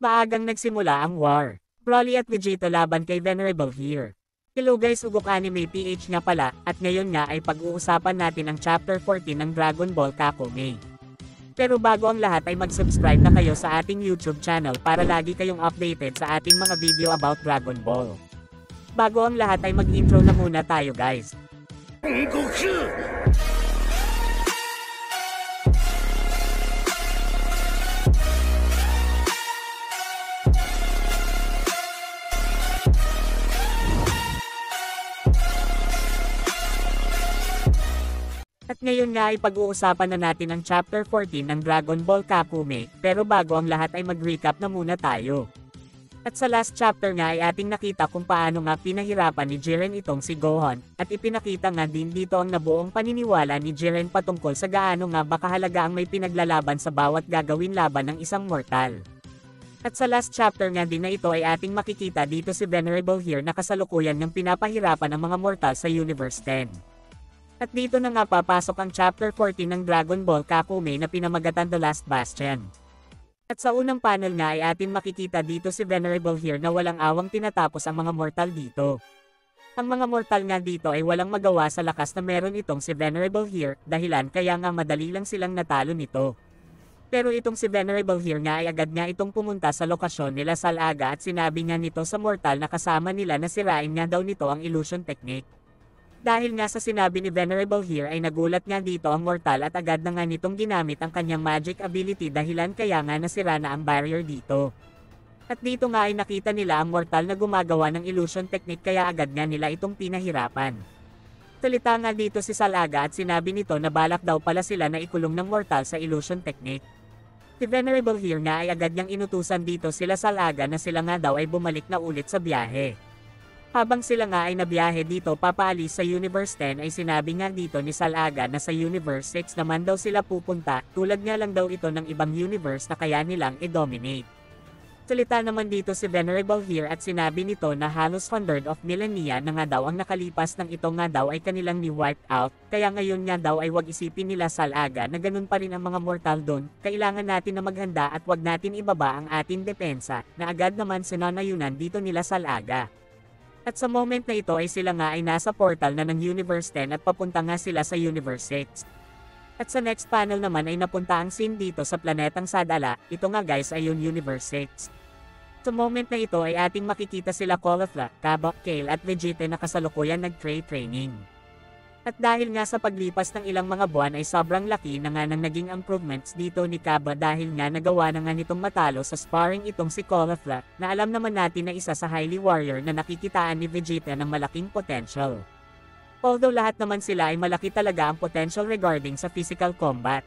Maagang nagsimula ang war. Broly at Vegeta laban kay Venerable here. Hello guys, Ugok Anime PH nga pala, at ngayon nga ay pag-uusapan natin ang Chapter 14 ng Dragon Ball Kakome. Pero bago ang lahat ay mag-subscribe na kayo sa ating YouTube channel para lagi kayong updated sa ating mga video about Dragon Ball. Bago ang lahat ay mag-intro na muna tayo guys. Goku! At ngayon nga ay pag-uusapan na natin ang Chapter 14 ng Dragon Ball Kakome, pero bago ang lahat ay mag-recap na muna tayo. At sa last chapter nga ay ating nakita kung paano nga pinahirapan ni Jiren itong si Gohan, at ipinakita nga din dito ang nabuong paniniwala ni Jiren patungkol sa gaano nga bakahalaga ang may pinaglalaban sa bawat gagawin laban ng isang mortal. At sa last chapter nga din na ito ay ating makikita dito si Venerable here na kasalukuyan ng pinapahirapan ang mga mortal sa Universe 10. At dito na nga papasok ang Chapter 14 ng Dragon Ball Kakome na pinamagatan The Last Bastion. At sa unang panel nga ay atin makikita dito si Venerable here na walang awang tinatapos ang mga mortal dito. Ang mga mortal nga dito ay walang magawa sa lakas na meron itong si Venerable here, dahilan kaya nga madali lang silang natalo nito. Pero itong si Venerable here nga ay agad nga itong pumunta sa lokasyon nila Salaga at sinabi nga nito sa mortal na kasama nila na sirain nga daw nito ang illusion technique. Dahil nga sa sinabi ni Venerable here ay nagulat nga dito ang mortal at agad na nga nitong ginamit ang kanyang magic ability dahilan kaya nga nasira na ang barrier dito. At dito nga ay nakita nila ang mortal na gumagawa ng illusion technique kaya agad nga nila itong pinahirapan. Salita nga dito si Salaga at sinabi nito na balak daw pala sila na ikulong ng mortal sa illusion technique. Si Venerable here nga ay agad niyang inutusan dito sila Salaga na sila nga daw ay bumalik na ulit sa biyahe. Habang sila nga ay nabiyahe dito papaalis sa Universe 10 ay sinabi nga dito ni Salaga na sa Universe 6 naman daw sila pupunta, tulad nga lang daw ito ng ibang universe na kaya nilang i-dominate. Salita naman dito si Venerable here at sinabi nito na halos 100 of millennia na nga daw ang nakalipas ng ito nga daw ay kanilang ni-wiped out, kaya ngayon nga daw ay wag isipin nila Salaga na ganun pa rin ang mga mortal doon, kailangan natin na maghanda at wag natin ibaba ang ating depensa, na agad naman sinanayunan dito nila Salaga. At sa moment na ito ay sila nga ay nasa portal na ng Universe 10 at papunta nga sila sa Universe 6. At sa next panel naman ay napunta ang scene dito sa planetang Sadala, ito nga guys ay yung Universe 6. Sa moment na ito ay ating makikita sila Caulifla, Cabba, Kale at Vegeta na kasalukuyan nag-training. At dahil nga sa paglipas ng ilang mga buwan ay sobrang laki na nga nang naging improvements dito ni Cabba dahil nga nagawa na nga nitong matalo sa sparring itong si Caulifla, na alam naman natin na isa sa highly warrior na nakikitaan ni Vegeta ng malaking potential. Although lahat naman sila ay malaki talaga ang potential regarding sa physical combat.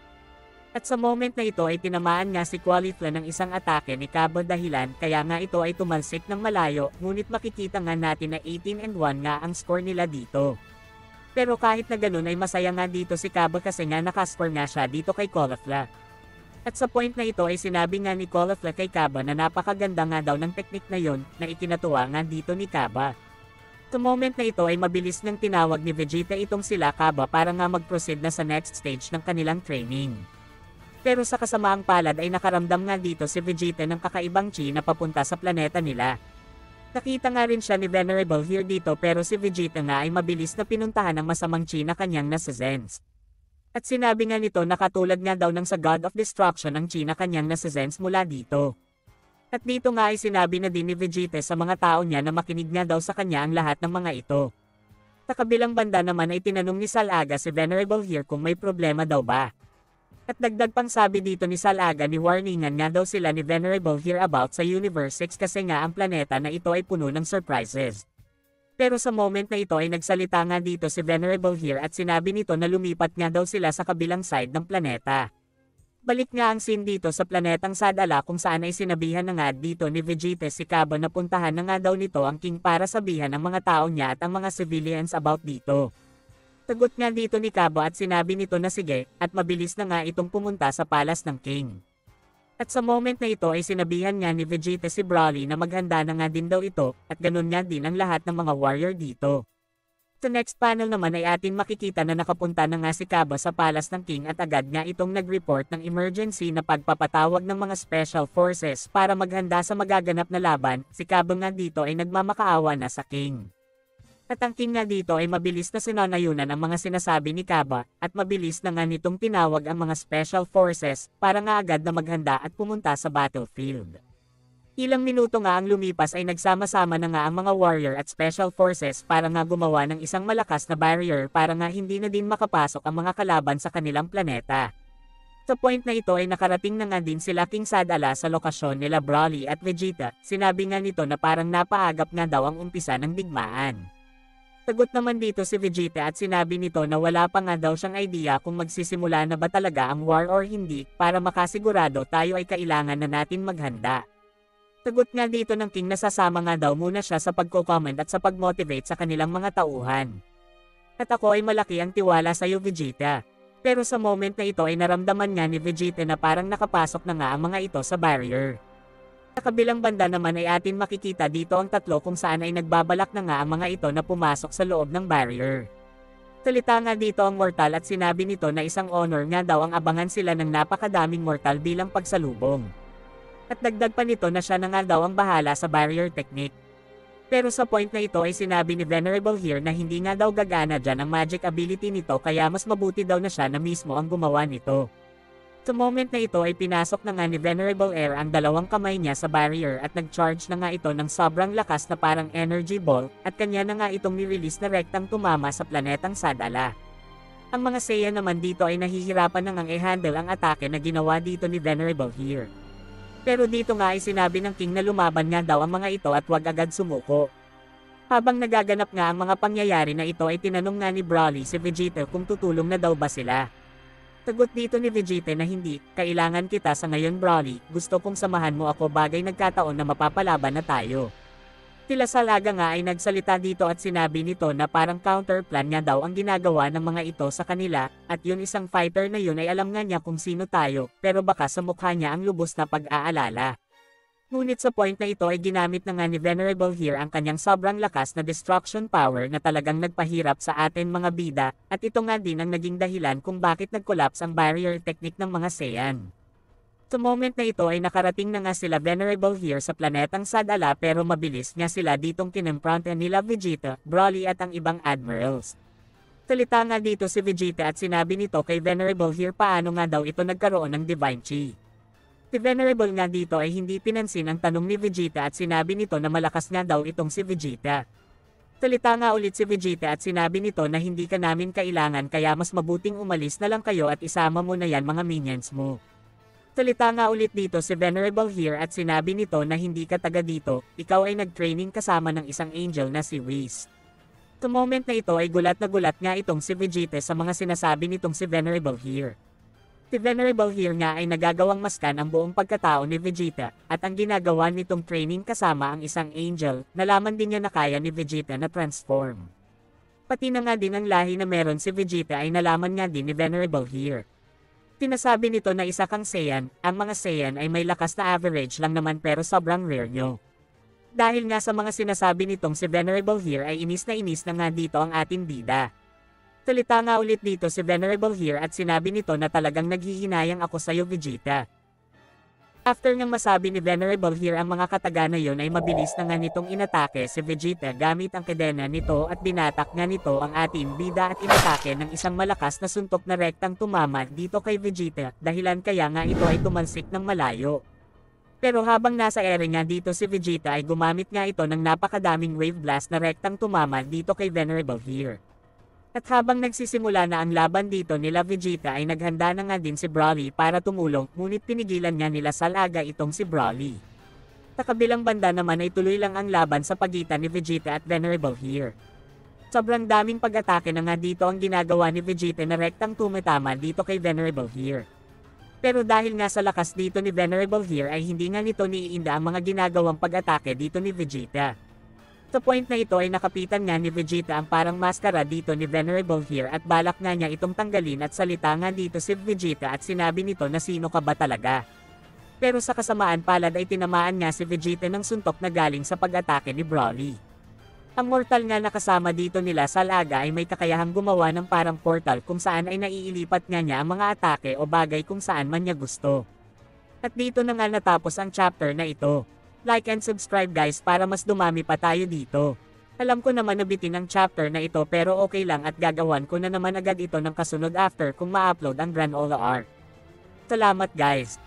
At sa moment na ito ay tinamaan nga si Caulifla ng isang atake ni Cabba dahilan kaya nga ito ay tumalsik ng malayo, ngunit makikita nga natin na 18-1 nga ang score nila dito. Pero kahit na ganun ay masaya nga dito si Cabba kasi nga nakascore nga siya dito kay Caulifla. At sa point na ito ay sinabi nga ni Caulifla kay Cabba na napakaganda nga daw ng teknik na yon na ikinatuwa nga dito ni Cabba. Sa moment na ito ay mabilis nang tinawag ni Vegeta itong sila Cabba para nga mag-proceed na sa next stage ng kanilang training. Pero sa kasamaang palad ay nakaramdam nga dito si Vegeta ng kakaibang chi na papunta sa planeta nila. Nakita nga rin siya ni Venerable here dito pero si Vegeta nga ay mabilis na pinuntahan ng masamang chi na kanyang nasa Zens. At sinabi nga nito na katulad nga daw ng sa God of Destruction ang chi na kanyang nasa Zens mula dito. At dito nga ay sinabi na din ni Vegeta sa mga tao niya na makinig nga daw sa kanya ang lahat ng mga ito. Sa kabilang banda naman ay tinanong ni Salaga si Venerable here kung may problema daw ba. At dagdag pang sabi dito ni Salaga ni warningan nga daw sila ni Venerable here about sa Universe 6 kasi nga ang planeta na ito ay puno ng surprises. Pero sa moment na ito ay nagsalita nga dito si Venerable here at sinabi nito na lumipat nga daw sila sa kabilang side ng planeta. Balik nga ang scene dito sa planetang Sadala kung saan ay sinabihan na nga dito ni Vegeta si Cabba na puntahan na nga daw nito ang King para sabihan ang mga tao niya at ang mga civilians about dito. Sagot nga dito ni Cabba at sinabi nito na sige, at mabilis na nga itong pumunta sa palace ng King. At sa moment na ito ay sinabihan nga ni Vegeta si Broly na maghanda na nga din daw ito, at ganun nga din ang lahat ng mga warrior dito. Sa next panel naman ay atin makikita na nakapunta na nga si Kaba sa palace ng King at agad nga itong nag-report ng emergency na pagpapatawag ng mga special forces para maghanda sa magaganap na laban. Si Kaba nga dito ay nagmamakaawa na sa King. At ang King nga dito ay mabilis na sinanayunan ang mga sinasabi ni Kaba at mabilis na nga nitong tinawag ang mga special forces para nga agad na maghanda at pumunta sa battlefield. Ilang minuto nga ang lumipas ay nagsama-sama na nga ang mga warrior at special forces para nga gumawa ng isang malakas na barrier para nga hindi na din makapasok ang mga kalaban sa kanilang planeta. Sa point na ito ay nakarating na nga din sila King Sadala sa lokasyon nila Broly at Vegeta. Sinabi nga nito na parang napaagap nga daw ang umpisa ng digmaan. Sagot naman dito si Vegeta at sinabi nito na wala pa nga daw siyang idea kung magsisimula na ba talaga ang war or hindi. Para makasigurado tayo ay kailangan na natin maghanda. Sagot nga dito ng King na sasama nga daw muna siya sa pagko-comment at sa pag-motivate sa kanilang mga tauhan. At ako ay malaki ang tiwala sa iyo Vegeta. Pero sa moment na ito ay naramdaman nga ni Vegeta na parang nakapasok na nga ang mga ito sa barrier. Sa kabilang banda naman ay atin makikita dito ang tatlo kung saan ay nagbabalak na nga ang mga ito na pumasok sa loob ng barrier. Salita nga dito ang mortal at sinabi nito na isang honor nga daw ang abangan sila ng napakadaming mortal bilang pagsalubong. At dagdag pa nito na siya na nga daw ang bahala sa barrier technique. Pero sa point na ito ay sinabi ni Venerable here na hindi nga daw gagana dyan ang magic ability nito kaya mas mabuti daw na siya na mismo ang gumawa nito. Sa moment na ito ay pinasok na nga ni Venerable Air ang dalawang kamay niya sa barrier at nag-charge na nga ito ng sobrang lakas na parang energy ball at kanya na nga itong nirelease na rektang tumama sa planetang Sadala. Ang mga Saiyan naman dito ay nahihirapan na ngang i-handle ang atake na ginawa dito ni Venerable here. Pero dito nga ay sinabi ng King na lumaban nga daw ang mga ito at wag agad sumuko. Habang nagaganap nga ang mga pangyayari na ito ay tinanong nga ni Broly si Vegeta kung tutulong na daw ba sila. Sagot dito ni Vegeta na hindi, kailangan kita sa ngayon Broly, gusto kong samahan mo ako bagay nagkataon na mapapalaban na tayo. Tila Salaga nga ay nagsalita dito at sinabi nito na parang counterplan nga daw ang ginagawa ng mga ito sa kanila, at yun isang fighter na yun ay alam nga niya kung sino tayo, pero baka sa mukha niya ang lubos na pag-aalala. Ngunit sa point na ito ay ginamit na nga ni Venerable here ang kanyang sobrang lakas na destruction power na talagang nagpahirap sa atin mga bida, at ito nga din ang naging dahilan kung bakit nag-collapse ang barrier technique ng mga Saiyan. Sa moment na ito ay nakarating na nga sila Venerable here sa planetang Sadala pero mabilis nga sila ditong kinempronte nila Vegeta, Broly at ang ibang admirals. Salita nga dito si Vegeta at sinabi nito kay Venerable here paano nga daw ito nagkaroon ng Divine Chi. Si Venerable nga dito ay hindi pinansin ang tanong ni Vegeta at sinabi nito na malakas nga daw itong si Vegeta. Salita nga ulit si Vegeta at sinabi nito na hindi ka namin kailangan kaya mas mabuting umalis na lang kayo at isama mo na yan mga minions mo. Salita nga ulit dito si Venerable here at sinabi nito na hindi ka taga dito, ikaw ay nag-training kasama ng isang angel na si Whis. Sa moment na ito ay gulat na gulat nga itong si Vegeta sa mga sinasabi nitong si Venerable here. Si Venerable here nga ay nagagawang maskan ang buong pagkatao ni Vegeta, at ang ginagawa nitong training kasama ang isang angel, nalaman din niya na kaya ni Vegeta na transform. Pati na nga din ang lahi na meron si Vegeta ay nalaman nga din ni Venerable here. Sinasabi nito na isa kang Saiyan, ang mga Saiyan ay may lakas na average lang naman pero sobrang rare nyo. Dahil nga sa mga sinasabi nitong si Venerable here ay inis na nga dito ang ating bida. Salita nga ulit dito si Venerable here at sinabi nito na talagang naghihinayang ako sa'yo Vegeta. After ngang masabi ni Venerable here ang mga kataga na yon ay mabilis na nga nitong inatake si Vegeta gamit ang kadena nito at binatak nga nito ang ating bida at inatake ng isang malakas na suntok na rektang tumama dito kay Vegeta dahilan kaya nga ito ay tumalsik ng malayo. Pero habang nasa ere nga dito si Vegeta ay gumamit nga ito ng napakadaming wave blast na rektang tumama dito kay Venerable here. At habang nagsisimula na ang laban dito nila Vegeta ay naghanda na nga din si Broly para tumulong ngunit pinigilan nga nila Salaga itong si Broly. Sa kabilang banda naman ay tuloy lang ang laban sa pagitan ni Vegeta at Venerable here. Sobrang daming pag-atake na nga dito ang ginagawa ni Vegeta na rektang tumatama dito kay Venerable here. Pero dahil nga sa lakas dito ni Venerable here ay hindi nga nito niiinda ang mga ginagawang pag-atake dito ni Vegeta. Sa point na ito ay nakapitan nga ni Vegeta ang parang maskara dito ni Venerable here at balak nga niya itong tanggalin at salita nga dito si Vegeta at sinabi nito na sino ka ba talaga. Pero sa kasamaan palad ay tinamaan nga si Vegeta ng suntok na galing sa pag-atake ni Broly. Ang mortal nga nakasama dito nila sa Laga ay may kakayahang gumawa ng parang portal kung saan ay naiilipat nga niya ang mga atake o bagay kung saan man niya gusto. At dito na nga natapos ang chapter na ito. Like and subscribe guys para mas dumami pa tayo dito. Alam ko naman na bitin ang chapter na ito pero okay lang at gagawan ko na naman agad ito ng kasunod after kung ma-upload ang Granola Arc. Salamat guys!